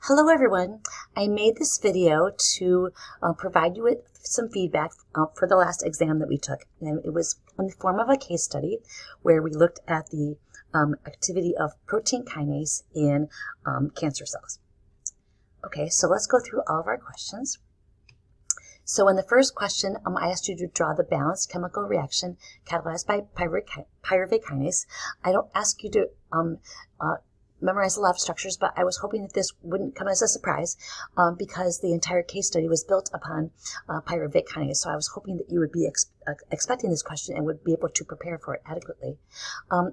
Hello everyone. I made this video to provide you with some feedback for the last exam that we took. And it was in the form of a case study where we looked at the activity of protein kinase in cancer cells. Okay, so let's go through all of our questions. So in the first question, I asked you to draw the balanced chemical reaction catalyzed by pyruvate kinase. I don't ask you to memorize a lot of structures, but I was hoping that this wouldn't come as a surprise because the entire case study was built upon pyruvate kinase. So I was hoping that you would be expecting this question and would be able to prepare for it adequately.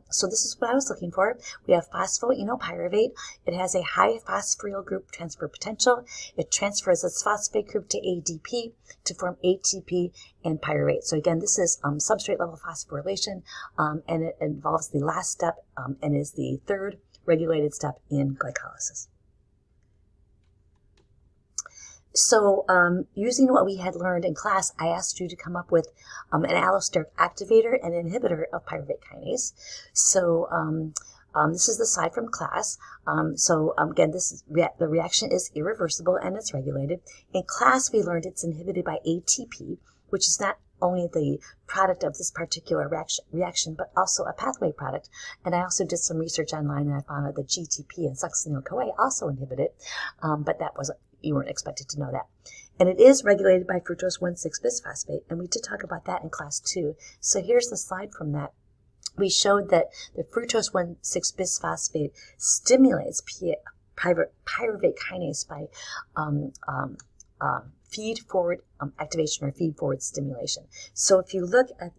So this is what I was looking for. We have phosphoenolpyruvate. It has a high phosphoryl group transfer potential. It transfers its phosphate group to ADP to form ATP and pyruvate. So again, this is substrate level phosphorylation, and it involves the last step and is the third regulated step in glycolysis. So using what we had learned in class, I asked you to come up with an allosteric activator and inhibitor of pyruvate kinase. So this is the slide from class. Again, the reaction is irreversible and it's regulated. In class, we learned it's inhibited by ATP, which is not only the product of this particular reaction, but also a pathway product. And I also did some research online and I found out that GTP and succinyl-CoA also inhibit it, but you weren't expected to know that. And it is regulated by fructose 1,6-bisphosphate, and we did talk about that in class 2. So here's the slide from that. We showed that the fructose 1,6-bisphosphate stimulates pyruvate kinase by feed-forward activation or feed-forward stimulation. So if you look at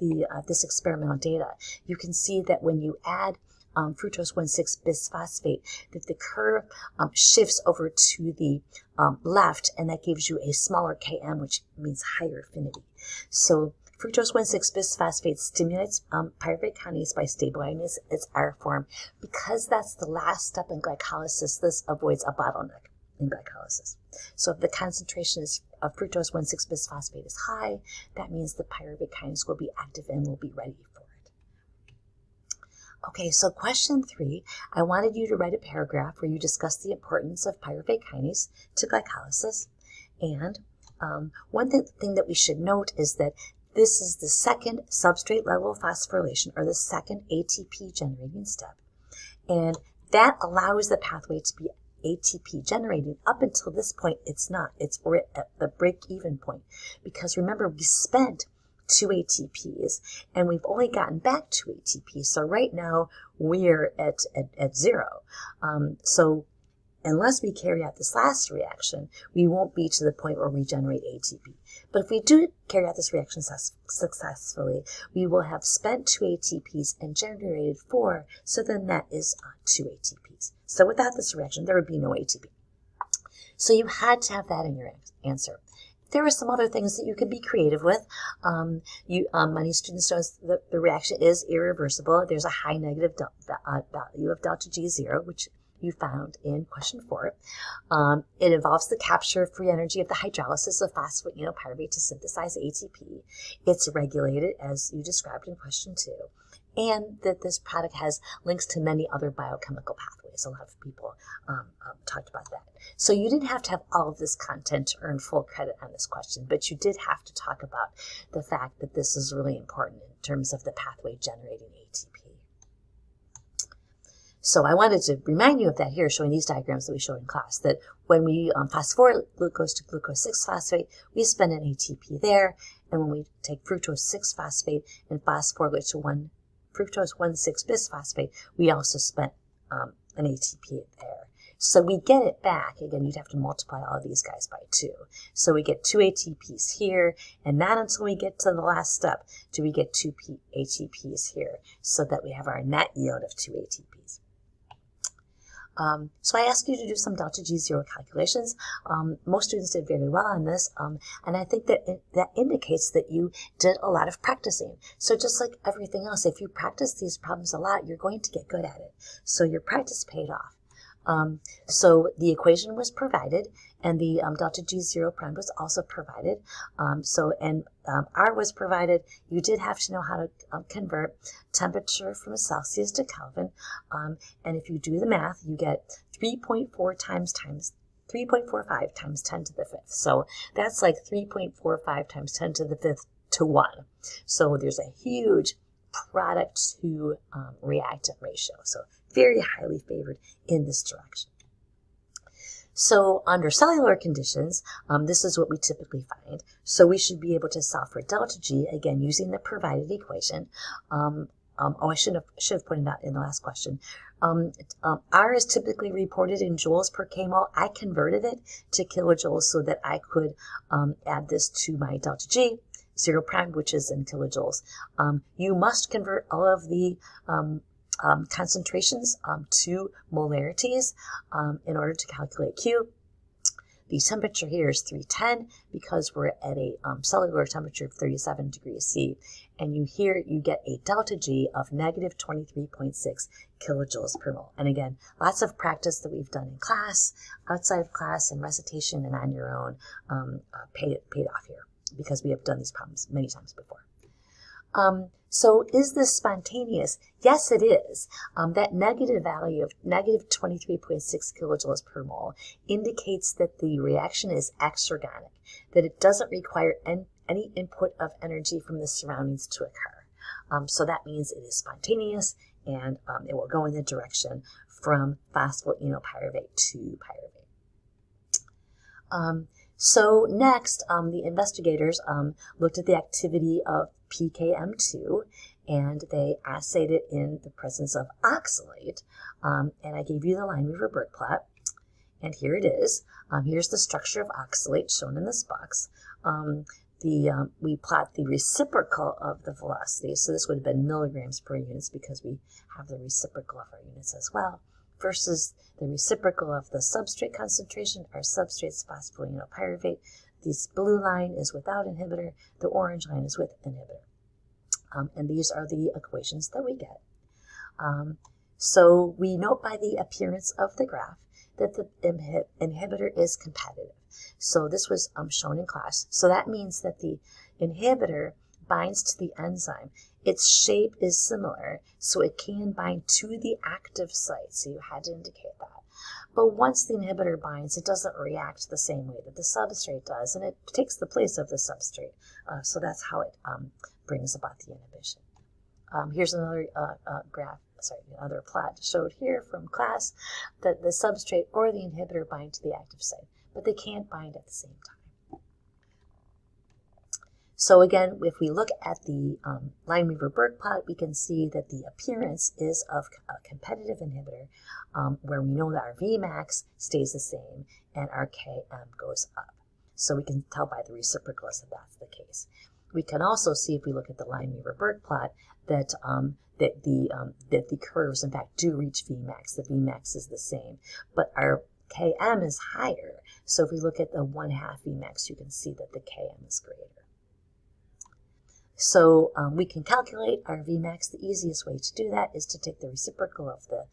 this experimental data, you can see that when you add fructose 1,6-bisphosphate, that the curve shifts over to the left, and that gives you a smaller Km, which means higher affinity. So fructose 1,6-bisphosphate stimulates pyruvate kinase by stabilizing its R form. Because that's the last step in glycolysis, this avoids a bottleneck in glycolysis. So if the concentration of fructose 1,6-bisphosphate is high, that means the pyruvate kinase will be active and will be ready for it. Okay, so question 3, I wanted you to write a paragraph where you discuss the importance of pyruvate kinase to glycolysis. And one thing that we should note is that this is the second substrate level phosphorylation, or the second ATP generating step. And that allows the pathway to be ATP generating. Up until this point, it's not. We're at the break-even point. Because remember, we spent 2 ATPs, and we've only gotten back 2 ATPs. So right now, we're at 0. So unless we carry out this last reaction, we won't be to the point where we generate ATP. But if we do carry out this reaction successfully, we will have spent 2 ATPs and generated 4, so the net is 2 ATPs. So without this reaction, there would be no ATP. So you had to have that in your answer. There are some other things that you can be creative with. Many students know the reaction is irreversible. There's a high negative value of delta G0, which you found in question 4. It involves the capture of free energy of the hydrolysis of phosphoenolpyruvate to synthesize ATP. It's regulated, as you described in question 2. And that this product has links to many other biochemical pathways. A lot of people talked about that. So you didn't have to have all of this content to earn full credit on this question, but you did have to talk about the fact that this is really important in terms of the pathway generating ATP. So I wanted to remind you of that here, showing these diagrams that we showed in class, that when we phosphorylate glucose to glucose 6-phosphate, we spend an ATP there, and when we take fructose 6-phosphate and phosphorylate to fructose 1,6-bisphosphate, we also spent an ATP there. So we get it back. Again, you'd have to multiply all of these guys by 2. So we get 2 ATPs here, and not until we get to the last step do we get 2 ATPs here, so that we have our net yield of 2 ATPs. So I asked you to do some delta G0 calculations. Most students did very well on this, and I think that indicates that you did a lot of practicing. So just like everything else, if you practice these problems a lot, you're going to get good at it. So your practice paid off. So the equation was provided, and the delta G0 prime was also provided. R was provided. You did have to know how to convert temperature from Celsius to Kelvin. And if you do the math, you get 3.4 times 3.45 times 10 to the fifth. So that's like 3.45 times 10 to the fifth to 1. So there's a huge product to reactant ratio. So very highly favored in this direction. So under cellular conditions, this is what we typically find. So we should be able to solve for delta G, again, using the provided equation. I should have pointed out in the last question. R is typically reported in joules per kmol. I converted it to kilojoules so that I could add this to my delta G, 0 prime, which is in kilojoules. You must convert all of the concentrations to molarities in order to calculate Q. The temperature here is 310 because we're at a cellular temperature of 37 degrees C. And you get a delta G of negative 23.6 kilojoules per mole. And again, lots of practice that we've done in class, outside of class, and recitation and on your own paid off here because we have done these problems many times before. So is this spontaneous? Yes, it is. That negative value of negative 23.6 kilojoules per mole indicates that the reaction is exergonic, that it doesn't require any input of energy from the surroundings to occur. So that means it is spontaneous, and it will go in the direction from phosphoenolpyruvate to pyruvate. So next, the investigators looked at the activity of PKM2, and they assayed it in the presence of oxalate. And I gave you the Lineweaver-Burke plot, and here it is. Here's the structure of oxalate shown in this box. We plot the reciprocal of the velocity, so this would have been milligrams per units because we have the reciprocal of our units as well, versus the reciprocal of the substrate concentration. Our substrate's phosphoenolpyruvate. This blue line is without inhibitor. The orange line is with inhibitor. And these are the equations that we get. So we note by the appearance of the graph that the inhibitor is competitive. So this was shown in class. So that means that the inhibitor binds to the enzyme. Its shape is similar, so it can bind to the active site. So you had to indicate that. But once the inhibitor binds, it doesn't react the same way that the substrate does, and it takes the place of the substrate. So that's how it brings about the inhibition. Here's another another plot showed here from class that the substrate or the inhibitor bind to the active site, but they can't bind at the same time. So again, if we look at the Lineweaver-Burke plot, we can see that the appearance is of a competitive inhibitor, where we know that our Vmax stays the same and our Km goes up. So we can tell by the reciprocals that that's the case. We can also see, if we look at the Lineweaver-Burke plot, that the curves, in fact, do reach Vmax. The Vmax is the same, but our Km is higher. So if we look at the 1/2 Vmax, you can see that the Km is greater. So we can calculate our Vmax. The easiest way to do that is to take the reciprocal of the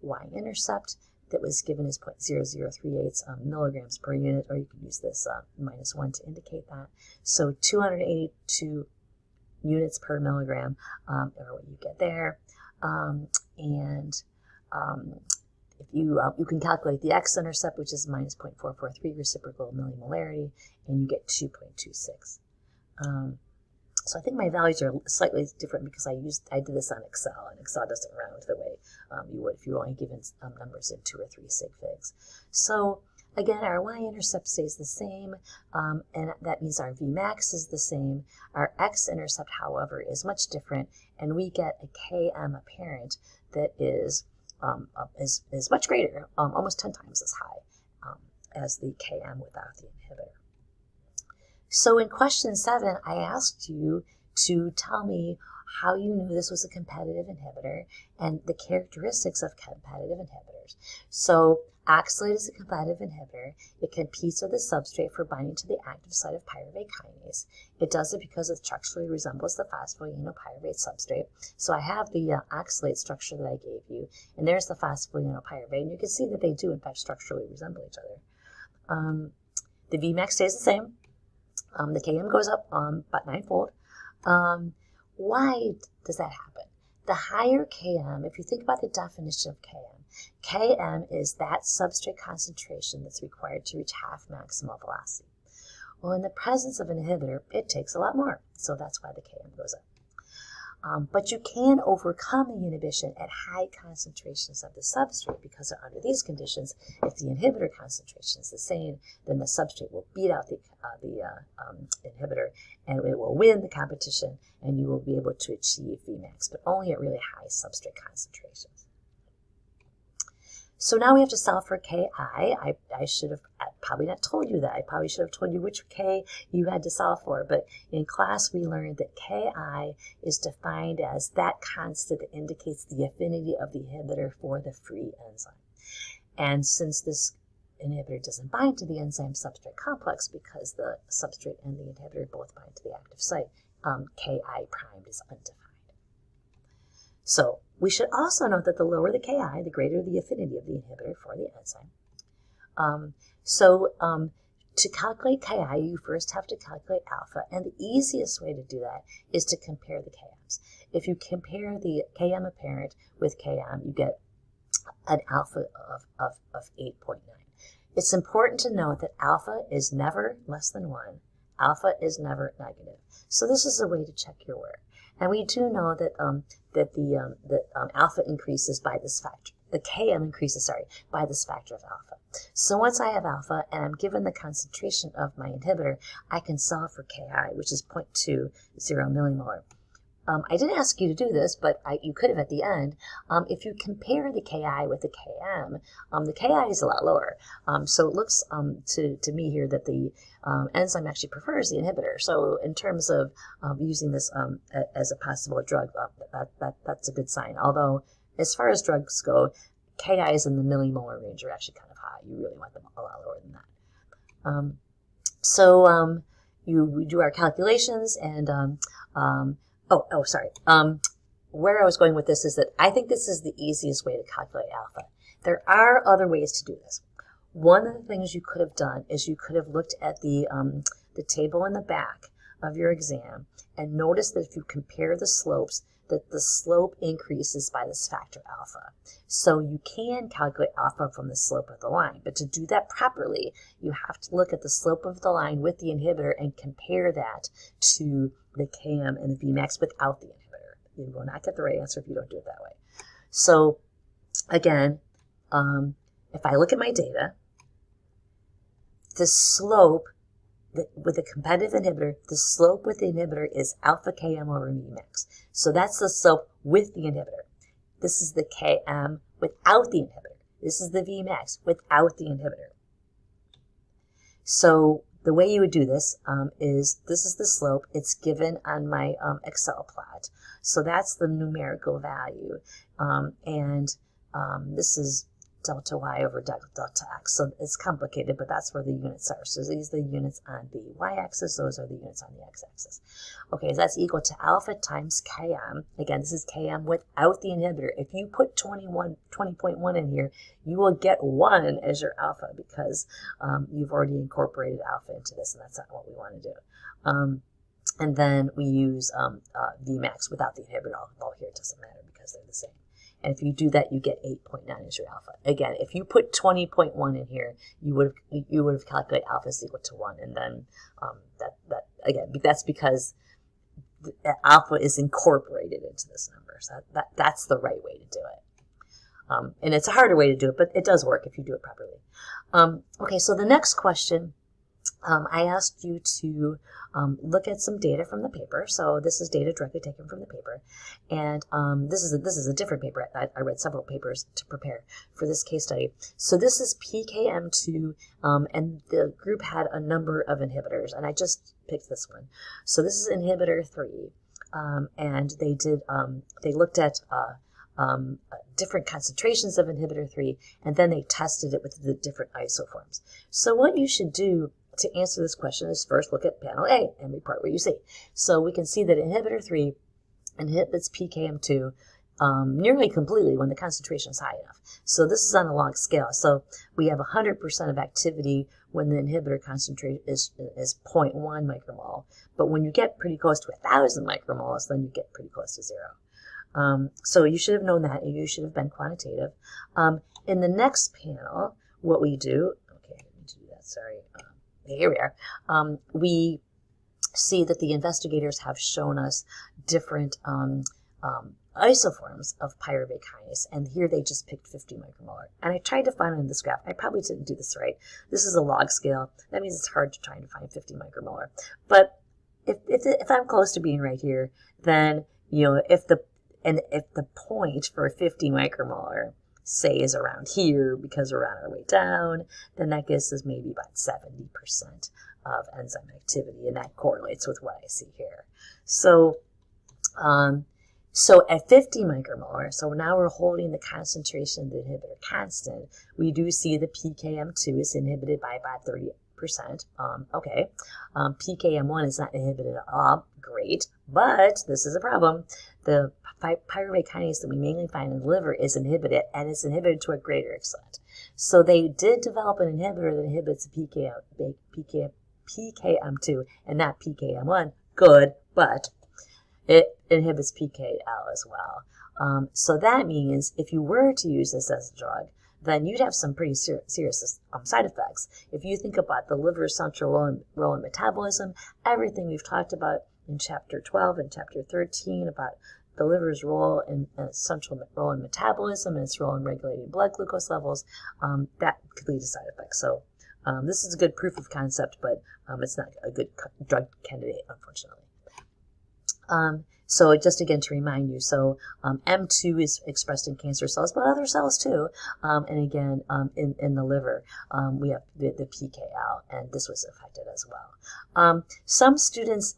y-intercept that was given as 0.0038 milligrams per unit, or you can use this -1 to indicate that. So 282 units per milligram are what you get there. If you can calculate the x-intercept, which is -0.443 reciprocal millimolarity, and you get 2.26. So I think my values are slightly different because I did this on Excel, and Excel doesn't round the way you would if you were only given numbers in 2 or 3 sig figs. So again, our y-intercept stays the same, and that means our Vmax is the same. Our x-intercept, however, is much different, and we get a Km apparent that is much greater, almost 10 times as high as the Km without the inhibitor. So in question 7, I asked you to tell me how you knew this was a competitive inhibitor and the characteristics of competitive inhibitors. So oxalate is a competitive inhibitor. It competes with the substrate for binding to the active site of pyruvate kinase. It does it because it structurally resembles the phosphoenolpyruvate substrate. So I have the oxalate structure that I gave you, and there's the phosphoenolpyruvate, and you can see that they do in fact structurally resemble each other. The Vmax stays the same. The Km goes up about 9-fold. Why does that happen? The higher Km, if you think about the definition of Km, Km is that substrate concentration that's required to reach half maximal velocity. Well, in the presence of an inhibitor, it takes a lot more, so that's why the Km goes up. But you can overcome the inhibition at high concentrations of the substrate because under these conditions, if the inhibitor concentration is the same, then the substrate will beat out the inhibitor and it will win the competition and you will be able to achieve Vmax, but only at really high substrate concentrations. So now we have to solve for Ki. I should have probably not told you that. I probably should have told you which K you had to solve for. But in class, we learned that Ki is defined as that constant that indicates the affinity of the inhibitor for the free enzyme. And since this inhibitor doesn't bind to the enzyme substrate complex because the substrate and the inhibitor both bind to the active site, Ki prime is undefined. So we should also note that the lower the Ki, the greater the affinity of the inhibitor for the enzyme. To calculate Ki, you first have to calculate alpha, and the easiest way to do that is to compare the Kms. If you compare the Km apparent with Km, you get an alpha of 8.9. It's important to note that alpha is never less than 1. Alpha is never negative. So this is a way to check your work. And we do know that alpha increases by this factor. The Km increases, by this factor of alpha. So once I have alpha and I'm given the concentration of my inhibitor, I can solve for Ki, which is 0.20 millimolar. I didn't ask you to do this, but you could have at the end. If you compare the Ki with the Km, the Ki is a lot lower. So it looks to me here that the enzyme actually prefers the inhibitor. So in terms of using this as a possible drug, that's a good sign. Although as far as drugs go, Ki's in the millimolar range are actually kind of high. You really want them a lot lower than that. We do our calculations and where I was going with this is that I think this is the easiest way to calculate alpha. There are other ways to do this. One of the things you could have done is you could have looked at the table in the back of your exam and noticed that if you compare the slopes, that the slope increases by this factor alpha. So you can calculate alpha from the slope of the line, but to do that properly, you have to look at the slope of the line with the inhibitor and compare that to the Km and the Vmax without the inhibitor. You will not get the right answer if you don't do it that way. So again, if I look at my data, the slope with a competitive inhibitor, the slope with the inhibitor is alpha Km over Vmax. So that's the slope with the inhibitor. This is the Km without the inhibitor. This is the Vmax without the inhibitor. So the way you would do this is this is the slope. It's given on my Excel plot. So that's the numerical value. This is delta y over delta x. So it's complicated, but that's where the units are. So these are the units on the y-axis. Those are the units on the x-axis. Okay, so that's equal to alpha times Km. Again, this is Km without the inhibitor. If you put 20.1 in here, you will get 1 as your alpha because you've already incorporated alpha into this, and that's not what we want to do. And then we use Vmax without the inhibitor. All here, it doesn't matter because they're the same. And if you do that, you get 8.9 as your alpha. Again, if you put 20.1 in here, you would have calculated alpha is equal to 1. And then that's because the alpha is incorporated into this number. So that's the right way to do it. And it's a harder way to do it, but it does work if you do it properly. Okay, so the next question, I asked you to look at some data from the paper. So this is data directly taken from the paper, and this is a different paper. I read several papers to prepare for this case study. So this is PKM2, and the group had a number of inhibitors, and I just picked this one. So this is inhibitor 3, and they looked at different concentrations of inhibitor 3, and then they tested it with the different isoforms. So what you should do to answer this question is first look at panel A and report what you see. So we can see that inhibitor 3 inhibits PKM2 nearly completely when the concentration is high enough. So this is on a log scale. So we have 100% of activity when the inhibitor concentration is 0.1 micromole. But when you get pretty close to 1,000 micromoles, then you get pretty close to 0. So you should have known that. You should have been quantitative. In the next panel, what we do, okay, I didn't mean to do that, sorry. Here we are. We see that the investigators have shown us different isoforms of pyruvate kinase, and here they just picked 50 micromolar. And I tried to find it in this graph. I probably didn't do this right. This is a log scale. That means it's hard to try to find 50 micromolar. But if I'm close to being right here, then if the point for 50 micromolar, say, is around here because we're on our way down, then that gives us maybe about 70% of enzyme activity, and that correlates with what I see here. So at 50 micromolar, so now we're holding the concentration of the inhibitor constant, we do see the PKM2 is inhibited by about 30%. PKM1 is not inhibited at all. Great, but this is a problem. The pyruvate kinase that we mainly find in the liver is inhibited, and it's inhibited to a greater extent. So they did develop an inhibitor that inhibits the PKM2 and not PKM1. Good, but it inhibits PKL as well. So that means if you were to use this as a drug, then you'd have some pretty serious side effects. If you think about the liver's central role in metabolism, everything we've talked about in Chapter 12 and Chapter 13 about the liver's role in central role in metabolism and its role in regulating blood glucose levels, that could lead to side effects. So this is a good proof of concept, but it's not a good drug candidate, unfortunately. So just again to remind you, so M2 is expressed in cancer cells, but other cells too. And again, in the liver, we have the PKL, and this was affected as well. Some students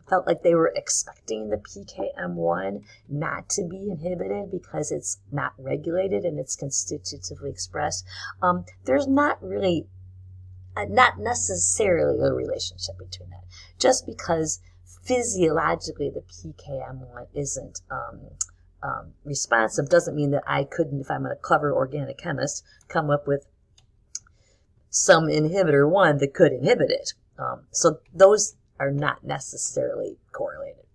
felt like they were expecting the PKM1 not to be inhibited because it's not regulated and it's constitutively expressed. There's not necessarily a relationship between that. Just because physiologically the PKM1 isn't responsive doesn't mean that I couldn't, if I'm a clever organic chemist, come up with some inhibitor 1 that could inhibit it. So those are not necessarily correlated.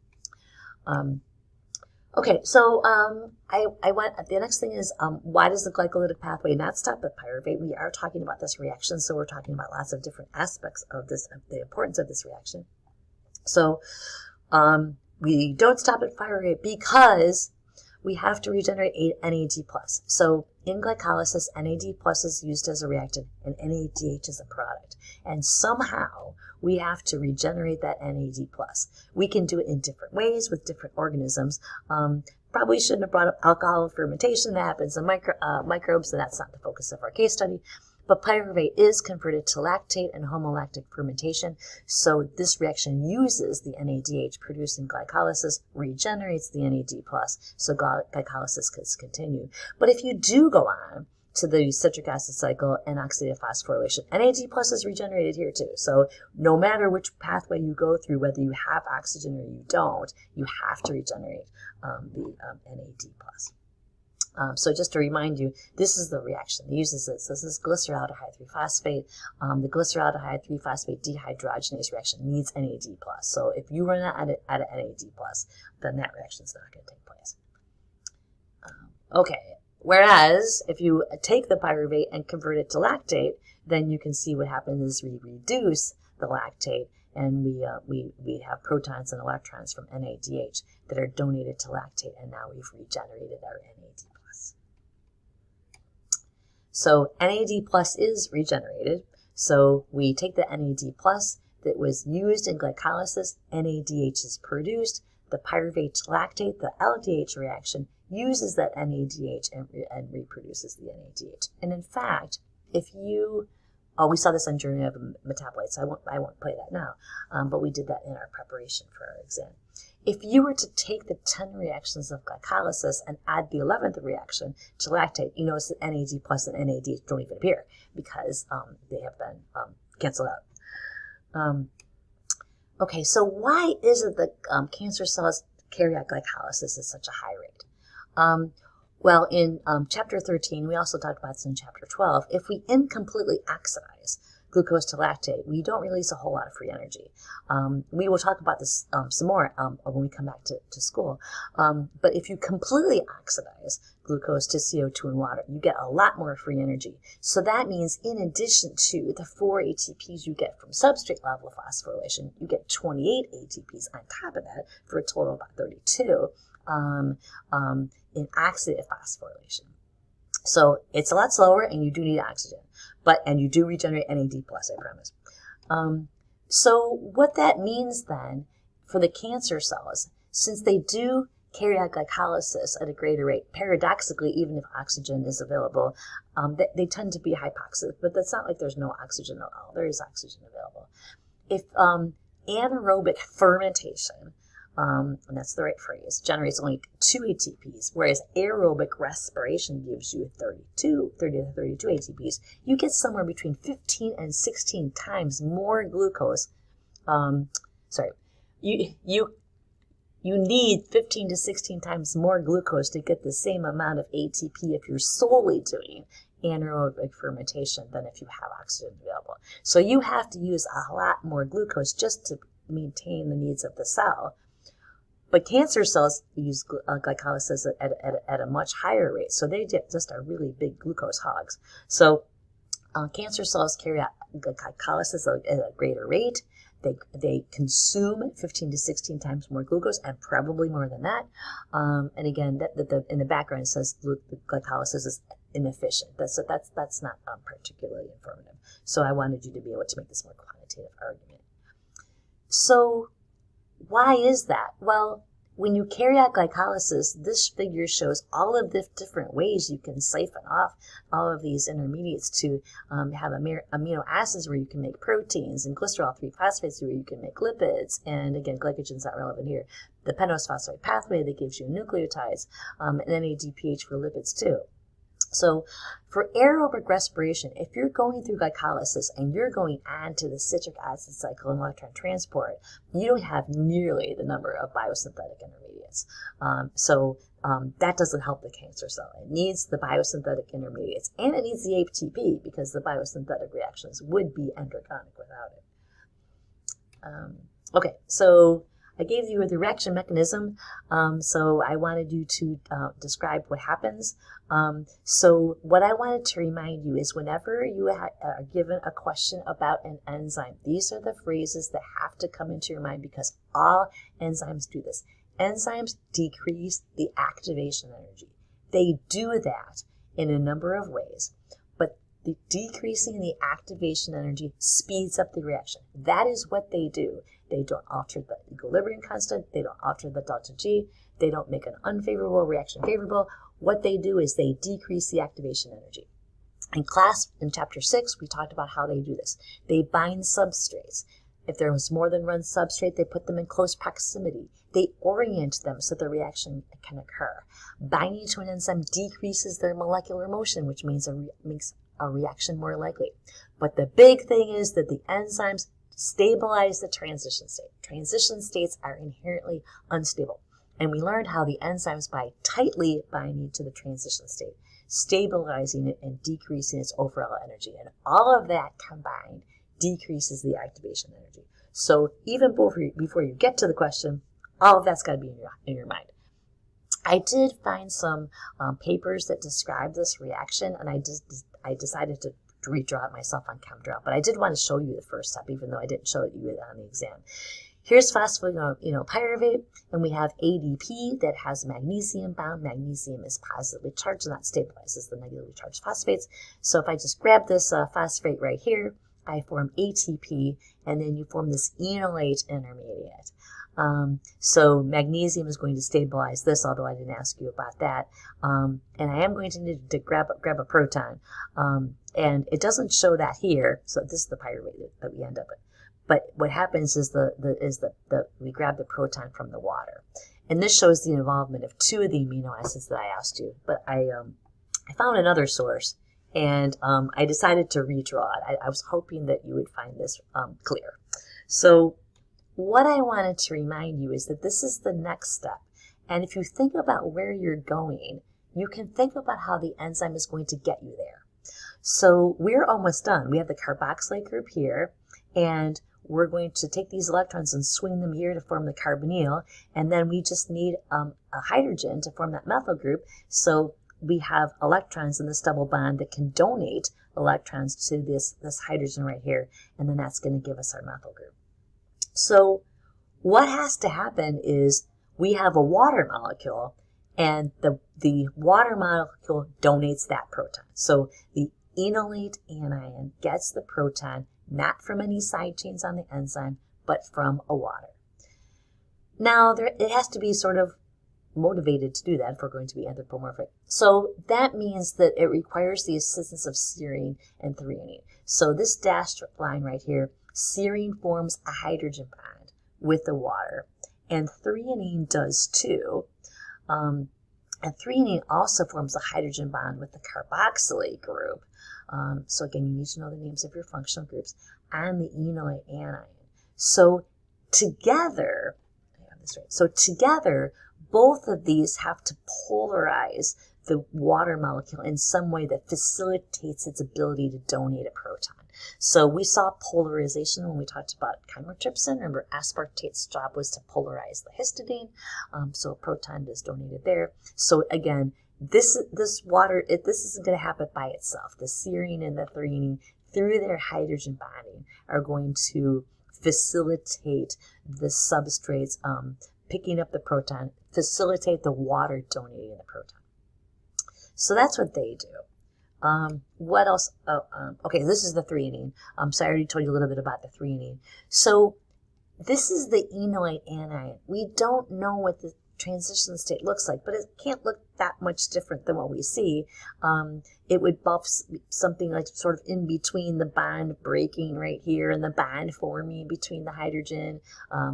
Okay, so the next thing is, why does the glycolytic pathway not stop at pyruvate? We are talking about this reaction, so we're talking about lots of different aspects of this, the importance of this reaction. So we don't stop at pyruvate because we have to regenerate NAD+. So in glycolysis, NAD+ is used as a reactant and NADH is a product. And somehow we have to regenerate that NAD+. We can do it in different ways with different organisms. Probably shouldn't have brought up alcohol fermentation. That happens in microbes, and that's not the focus of our case study. But pyruvate is converted to lactate and homolactic fermentation. So this reaction uses the NADH produced in glycolysis, regenerates the NAD+, so glycolysis can continue. But if you do go on to the citric acid cycle and oxidative phosphorylation, NAD+ is regenerated here too. So no matter which pathway you go through, whether you have oxygen or you don't, you have to regenerate the NAD+. So just to remind you, this is the reaction. It uses this. This is glyceraldehyde 3-phosphate. The glyceraldehyde 3-phosphate dehydrogenase reaction needs NAD+. So if you run out of NAD+, then that reaction is not going to take place. Okay. Whereas if you take the pyruvate and convert it to lactate, then you can see what happens is we reduce the lactate, and we have protons and electrons from NADH that are donated to lactate, and now we've regenerated our NAD+. So NAD+ is regenerated. So we take the NAD+ that was used in glycolysis, NADH is produced, the pyruvate to lactate, the LDH reaction uses that NADH and reproduces the NADH. And in fact, if you, we saw this on Journey of Metabolites, so I won't play that now, but we did that in our preparation for our exam. If you were to take the 10 reactions of glycolysis and add the 11th reaction to lactate, you notice that NAD+ and NAD don't even appear because they have been canceled out. Okay, so why is it that cancer cells carry out glycolysis at such a high rate? Well, in Chapter 13, we also talked about this in Chapter 12, if we incompletely oxidize, glucose to lactate, we don't release a whole lot of free energy. We will talk about this some more when we come back to school. But if you completely oxidize glucose to CO2 and water, you get a lot more free energy. So that means in addition to the 4 ATPs you get from substrate level phosphorylation, you get 28 ATPs on top of that for a total of about 32 in oxidative phosphorylation. So it's a lot slower, and you do need oxygen, and you do regenerate NAD+, I promise. So what that means then for the cancer cells, since they do carry out glycolysis at a greater rate, paradoxically, even if oxygen is available, they tend to be hypoxic, but that's not like there's no oxygen at all. There is oxygen available. If anaerobic fermentation, and that's the right phrase, generates only 2 ATPs, whereas aerobic respiration gives you 30 to 32 ATPs, you get somewhere between 15 and 16 times more glucose. You need 15 to 16 times more glucose to get the same amount of ATP if you're solely doing anaerobic fermentation than if you have oxygen available. So you have to use a lot more glucose just to maintain the needs of the cell. But cancer cells use glycolysis at a much higher rate, so they just are really big glucose hogs. So cancer cells carry out glycolysis at a greater rate. They consume 15 to 16 times more glucose, and probably more than that. And again, in the background it says glycolysis is inefficient. That's not particularly informative. So I wanted you to be able to make this more quantitative argument. So why is that? Well, when you carry out glycolysis, this figure shows all of the different ways you can siphon off all of these intermediates to have amino acids where you can make proteins, and glycerol 3-phosphates where you can make lipids, and again, glycogen's not relevant here. The pentose phosphate pathway that gives you nucleotides, and NADPH for lipids too. So for aerobic respiration, if you're going through glycolysis and you're going on to the citric acid cycle and electron transport, you don't have nearly the number of biosynthetic intermediates. So that doesn't help the cancer cell. It needs the biosynthetic intermediates, and it needs the ATP because the biosynthetic reactions would be endergonic without it. Okay, so I gave you the reaction mechanism, so I wanted you to describe what happens. So what I wanted to remind you is whenever you are given a question about an enzyme, these are the phrases that have to come into your mind because all enzymes do this. Enzymes decrease the activation energy. They do that in a number of ways, but the decreasing the activation energy speeds up the reaction. That is what they do. They don't alter the equilibrium constant. They don't alter the delta G. They don't make an unfavorable reaction favorable. What they do is they decrease the activation energy. In class, in chapter 6, we talked about how they do this. They bind substrates. If there was more than one substrate, they put them in close proximity. They orient them so the reaction can occur. Binding to an enzyme decreases their molecular motion, which means makes a reaction more likely. But the big thing is that the enzymes stabilize the transition state. Transition states are inherently unstable. And we learned how the enzymes, by tightly binding to the transition state, stabilizing it and decreasing its overall energy. And all of that combined decreases the activation energy. So even before you get to the question, all of that's got to be in your mind. I did find some papers that describe this reaction, and I decided to redraw it myself on ChemDraw, but I did want to show you the first step, even though I didn't show it you on the exam. Here's phospholipopyruvate, and we have ADP that has magnesium bound. Magnesium is positively charged, and that stabilizes the negatively charged phosphates. So if I just grab this phosphate right here, I form ATP, and then you form this enolate intermediate. So magnesium is going to stabilize this, although I didn't ask you about that. And I am going to need to grab a proton. And it doesn't show that here, so this is the pyruvate that we end up with. But what happens is we grab the proton from the water. And this shows the involvement of 2 of the amino acids that I asked you. But I found another source, and I decided to redraw it. I was hoping that you would find this clear. So what I wanted to remind you is that this is the next step. And if you think about where you're going, you can think about how the enzyme is going to get you there. So we're almost done. We have the carboxylate group here, and we're going to take these electrons and swing them here to form the carbonyl, and then we just need a hydrogen to form that methyl group. So we have electrons in this double bond that can donate electrons to this hydrogen right here, and then that's going to give us our methyl group. So what has to happen is we have a water molecule, and the water molecule donates that proton. So the enolate anion gets the proton not from any side chains on the enzyme, but from a water. Now, it has to be sort of motivated to do that if we're going to be anthropomorphic. So that means that it requires the assistance of serine and threonine. So this dashed line right here, serine forms a hydrogen bond with the water, and threonine does too. And threonine also forms a hydrogen bond with the carboxylate group. So again, you need to know the names of your functional groups and the enolate anion. So together, both of these have to polarize the water molecule in some way that facilitates its ability to donate a proton. So we saw polarization when we talked about chymotrypsin. Remember, aspartate's job was to polarize the histidine, so a proton is donated there. So again, this isn't going to happen by itself. The serine and the threonine, through their hydrogen bonding, are going to facilitate the substrates picking up the proton, facilitate the water donating the proton. So that's what they do. What else? Okay, this is the threonine. So I already told you a little bit about the threonine. So this is the enolate anion. We don't know what the transition state looks like, but it can't look that much different than what we see. It would buff something like sort of in between the bond breaking right here and the bond forming between the hydrogen,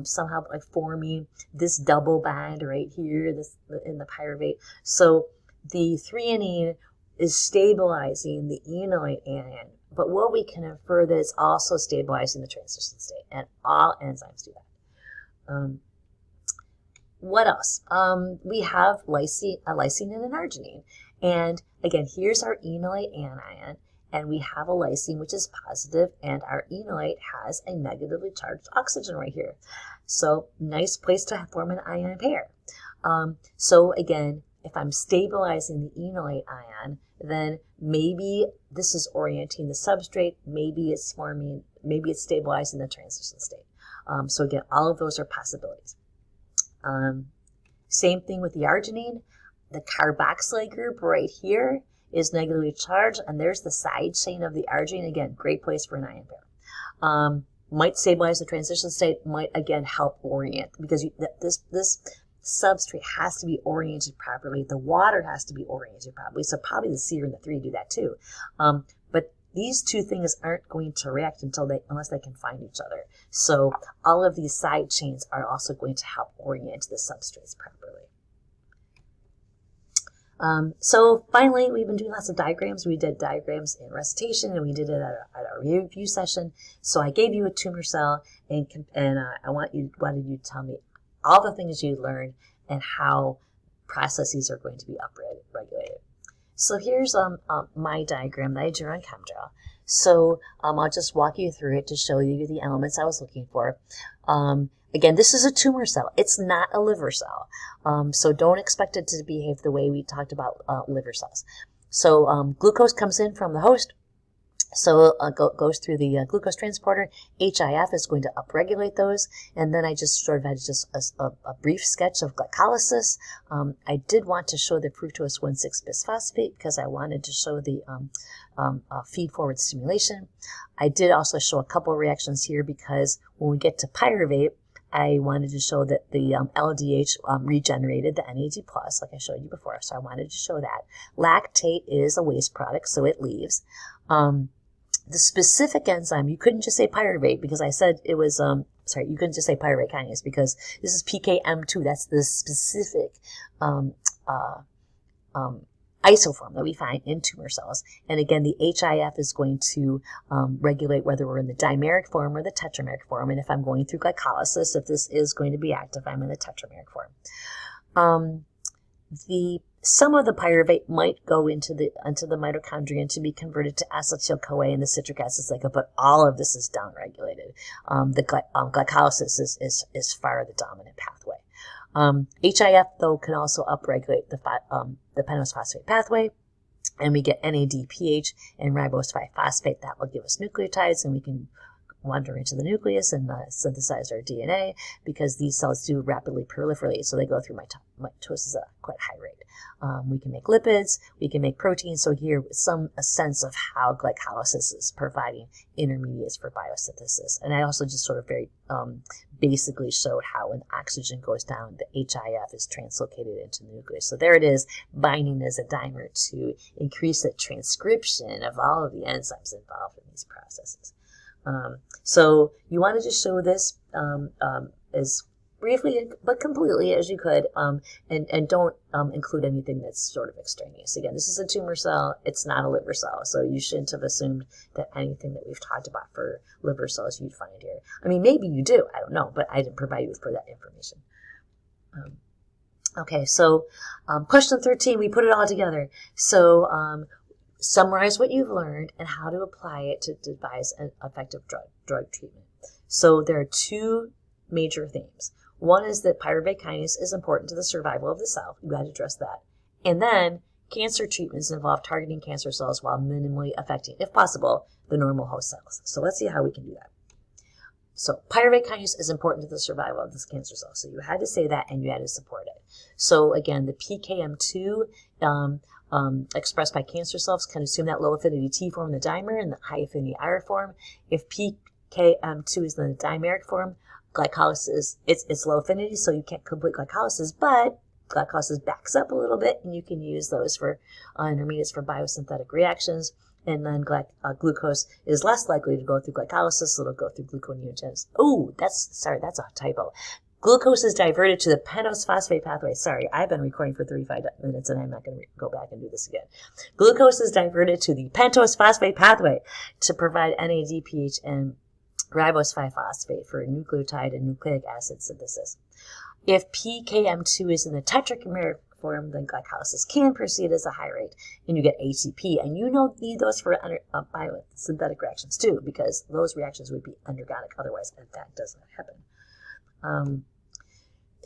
somehow like forming this double bond right here in the pyruvate. So the threonine is stabilizing the enolate anion, but what we can infer that it's also stabilizing the transition state, and all enzymes do that. What else? We have lysine and an arginine. And again, here's our enolate anion, and we have a lysine which is positive, and our enolate has a negatively charged oxygen right here. So nice place to form an ion pair. So again, if I'm stabilizing the enolate ion, then maybe this is orienting the substrate, maybe it's stabilizing the transition state. So again, all of those are possibilities. Same thing with the arginine. The carboxylate group right here is negatively charged, and there's the side chain of the arginine. Again, great place for an ion pair. Might stabilize the transition state, might again help orient, because this substrate has to be oriented properly. The water has to be oriented properly. So probably the C and the 3 do that too. But these two things aren't going to react unless they can find each other. So all of these side chains are also going to help orient the substrates properly. So finally, we've been doing lots of diagrams. We did diagrams in recitation, and we did it at our review session. So I gave you a tumor cell, and I wanted you to tell me all the things you learned and how processes are going to be upregulated. So here's my diagram that I drew on ChemDraw. So I'll just walk you through it to show you the elements I was looking for. Again, this is a tumor cell. It's not a liver cell. So don't expect it to behave the way we talked about liver cells. So glucose comes in from the host. So it goes through the glucose transporter. HIF is going to upregulate those. And then I just sort of had a brief sketch of glycolysis. I did want to show the fructose 1,6-bisphosphate because I wanted to show the feed-forward stimulation. I did also show a couple of reactions here because when we get to pyruvate, I wanted to show that the LDH regenerated the NAD+, like I showed you before, so I wanted to show that. Lactate is a waste product, so it leaves. The specific enzyme, you couldn't just say pyruvate because I said it was, you couldn't just say pyruvate kinase because this is PKM2. That's the specific isoform that we find in tumor cells. And again, the HIF is going to regulate whether we're in the dimeric form or the tetrameric form. And if I'm going through glycolysis, if this is going to be active, I'm in the tetrameric form. The some of the pyruvate might go into the mitochondria to be converted to acetyl-CoA in the citric acid cycle, but all of this is downregulated. Glycolysis is far the dominant pathway. HIF, though, can also upregulate the pentose phosphate pathway, and we get NADPH and ribose 5-phosphate. That will give us nucleotides, and we can wander into the nucleus and synthesize our DNA, because these cells do rapidly proliferate, so they go through mitosis at a quite high rate. We can make lipids, we can make proteins, so here a sense of how glycolysis is providing intermediates for biosynthesis. And I also just sort of very basically showed how when oxygen goes down, the HIF is translocated into the nucleus. So there it is, binding as a dimer to increase the transcription of all of the enzymes involved in these processes. So you want to just show this as briefly but completely as you could, and don't include anything that's sort of extraneous. Again, this is a tumor cell, it's not a liver cell, so you shouldn't have assumed that anything that we've talked about for liver cells you'd find here. I mean, maybe you do, I don't know, but I didn't provide you with that information. Okay, so question 13, we put it all together. So summarize what you've learned and how to apply it to devise an effective drug treatment. So there are two major themes. One is that pyruvate kinase is important to the survival of the cell. You got to address that. And then cancer treatments involve targeting cancer cells while minimally affecting, if possible, the normal host cells. So let's see how we can do that. So pyruvate kinase is important to the survival of this cancer cell. So you had to say that and you had to support it. So again, the PKM2 expressed by cancer cells can assume that low affinity T form in the dimer and the high affinity R form. If PKM2 is in the dimeric form, glycolysis, it's low affinity, so you can't complete glycolysis, but glycolysis backs up a little bit, and you can use those for intermediates for biosynthetic reactions. And then glucose is less likely to go through glycolysis, so it'll go through gluconeogenesis. Oh, that's a typo. Glucose is diverted to the pentose phosphate pathway. Sorry, I've been recording for 35 minutes, and I'm not going to go back and do this again. Glucose is diverted to the pentose phosphate pathway to provide NADPH and ribose 5-phosphate for nucleotide and nucleic acid synthesis. If PKM2 is in the tetrameric form, then glycolysis can proceed as a high rate, and you get ATP. And you need those for biosynthetic reactions too, because those reactions would be undergonic otherwise, and that doesn't happen.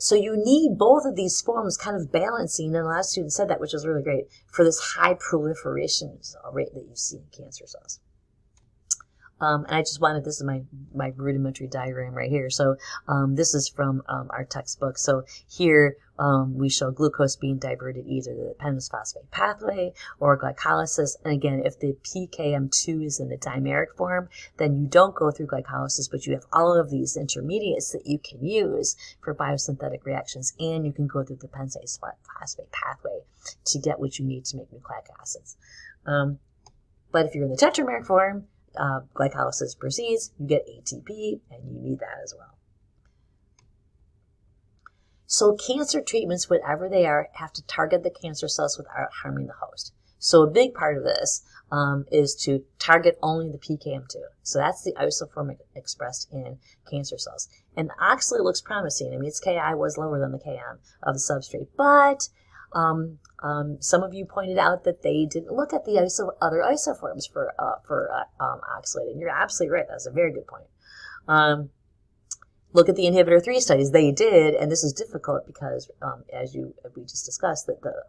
So you need both of these forms kind of balancing, and a lot of students said that, which is really great, for this high proliferation rate that you see in cancer cells. And I just wanted, this is my rudimentary diagram right here. So this is from our textbook. So here we show glucose being diverted either to the pentose phosphate pathway or glycolysis. And again, if the PKM2 is in the dimeric form, then you don't go through glycolysis, but you have all of these intermediates that you can use for biosynthetic reactions, and you can go through the pentose phosphate pathway to get what you need to make nucleic acids. But if you're in the tetrameric form, glycolysis proceeds, you get ATP, and you need that as well. So cancer treatments, whatever they are, have to target the cancer cells without harming the host. So a big part of this is to target only the PKM2. So that's the isoform expressed in cancer cells. And the oxalate looks promising. I mean, its Ki was lower than the Km of the substrate, but some of you pointed out that they didn't look at the other isoforms for oxalate, and you're absolutely right. That's a very good point. Look at the inhibitor 3 studies. They did, and this is difficult because, as we just discussed, that the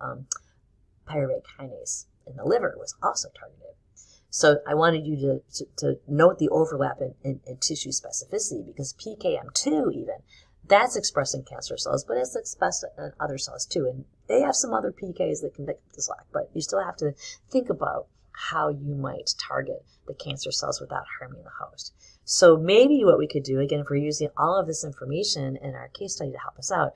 pyruvate kinase in the liver was also targeted. So I wanted you to note the overlap in tissue specificity, because PKM2 even, that's expressed in cancer cells, but it's expressed in other cells too. And they have some other PKs that can pick up the slack, but you still have to think about how you might target the cancer cells without harming the host. So maybe what we could do, again, if we're using all of this information in our case study to help us out,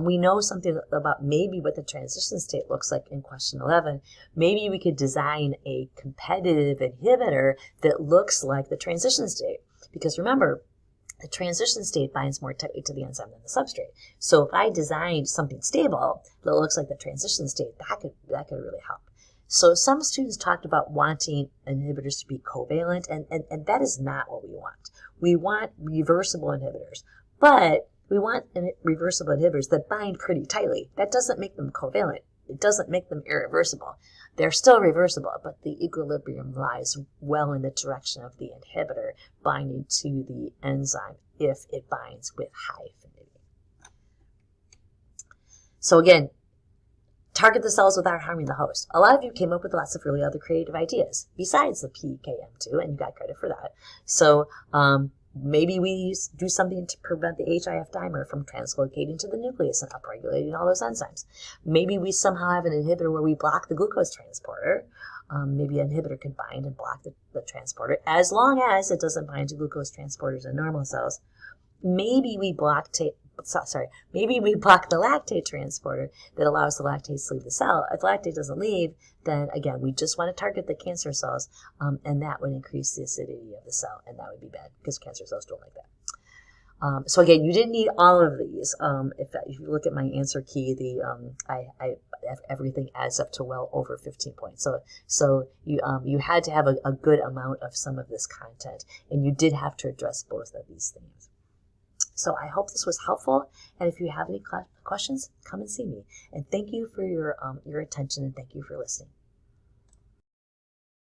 we know something about maybe what the transition state looks like in question 11. Maybe we could design a competitive inhibitor that looks like the transition state. Because remember, the transition state binds more tightly to the enzyme than the substrate. So if I designed something stable that looks like the transition state, that could really help. So some students talked about wanting inhibitors to be covalent, and that is not what we want. We want reversible inhibitors, but we want reversible inhibitors that bind pretty tightly. That doesn't make them covalent. it doesn't make them irreversible. They're still reversible, but the equilibrium lies well in the direction of the inhibitor binding to the enzyme if it binds with high affinity. So again, target the cells without harming the host. A lot of you came up with lots of really other creative ideas besides the PKM2, and you got credit for that. So maybe we do something to prevent the HIF dimer from translocating to the nucleus and upregulating all those enzymes. Maybe we somehow have an inhibitor where we block the glucose transporter. Maybe an inhibitor can bind and block the transporter, as long as it doesn't bind to glucose transporters in normal cells. Maybe we block the lactate transporter that allows the lactase to leave the cell. If the lactate doesn't leave, then again, we just want to target the cancer cells, and that would increase the acidity of the cell, and that would be bad because cancer cells don't like that. So again, you didn't need all of these. If you look at my answer key, everything adds up to well over 15 points. So you had to have a good amount of some of this content, and you did have to address both of these things. So I hope this was helpful, and if you have any questions, come and see me. And thank you for your attention, and thank you for listening.